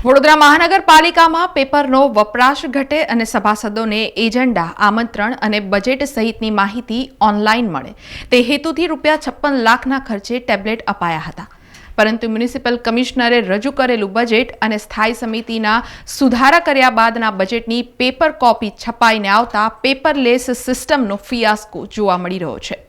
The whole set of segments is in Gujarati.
વડોદરા મહાનગરપાલિકામાં પેપરનો વપરાશ ઘટે અને સભાસદોને એજન્ડા, આમંત્રણ અને બજેટ સહિતની માહિતી ઓનલાઈન મળે તે હેતુથી ₹56 લાખના ખર્ચે ટેબ્લેટ અપાયા હતા. પરંતુ મ્યુનિસિપલ કમિશનરે રજૂ કરેલું બજેટ અને સ્થાયી સમિતિના સુધારા કર્યા બાદના બજેટની પેપર કોપી છપાઈને આવતા પેપરલેસ સિસ્ટમનો ફિયાસ્કો જોવા મળી રહ્યો છે.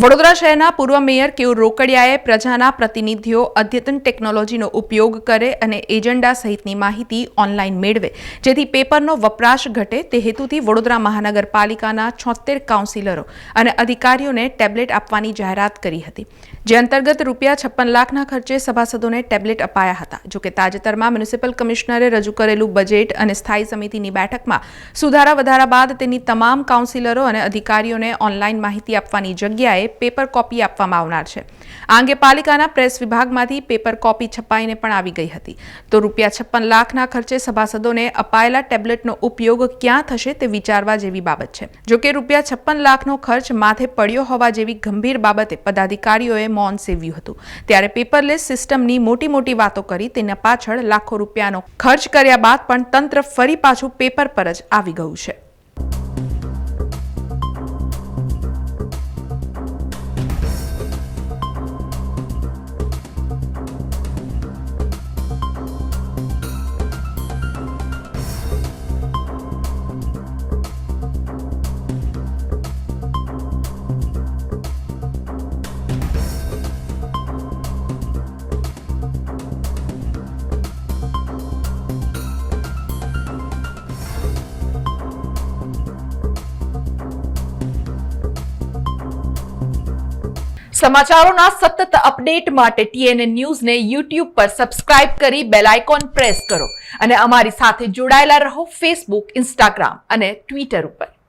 વડોદરા શહેરના પૂર્વ મેયર કેયુર રોકડિયાએ પ્રજાના પ્રતિનિધિઓ અદ્યતન ટેકનોલોજીનો ઉપયોગ કરે અને એજન્ડા સહિતની માહિતી ઓનલાઈન મેળવે જેથી પેપરનો વપરાશ ઘટે તે હેતુથી વડોદરા મહાનગરપાલિકાના 76 કાઉન્સિલરો અને અધિકારીઓને ટેબ્લેટ આપવાની જાહેરાત કરી હતી, જે અંતર્ગત ₹56 લાખના ખર્ચે સભાસદોને ટેબ્લેટ અપાયા હતા. જોકે તાજેતરમાં મ્યુનિસિપલ કમિશનરે રજૂ કરેલું બજેટ અને સ્થાયી સમિતિની બેઠકમાં સુધારા વધારા બાદ તેની તમામ કાઉન્સિલરો અને અધિકારીઓને ઓનલાઈન માહિતી આપવાની જગ્યાએ પેપર કોપી આપવામાં આવનાર છે. આ અંગે પાલિકાના પ્રેસ વિભાગમાંથી પેપર કોપી છપાઈને પણ આવી ગઈ હતી. તો ₹56 લાખના ખર્ચે સભાસદોને અપાયેલા ટેબ્લેટનો ઉપયોગ ક્યાં થશે તે વિચારવા જેવી બાબત છે. જોકે ₹56 લાખનો ખર્ચ માથે પડ્યો હોવા જેવી ગંભીર બાબતે પદાધિકારીઓએ મૌન સેવ્યું હતું. ત્યારે પેપરલેસ સિસ્ટમની મોટી વાતો કરી તેના પાછળ લાખો રૂપિયાનો ખર્ચ કર્યા બાદ પણ તંત્ર ફરી પાછું પેપર પર જ આવી ગયું છે. સમાચારોના સતત અપડેટ માટે TNN ન્યૂઝને YouTube પર સબસ્ક્રાઇબ કરી બેલ આઇકોન પ્રેસ કરો અને અમારી સાથે જોડાયેલા રહો Facebook, Instagram અને Twitter ઉપર.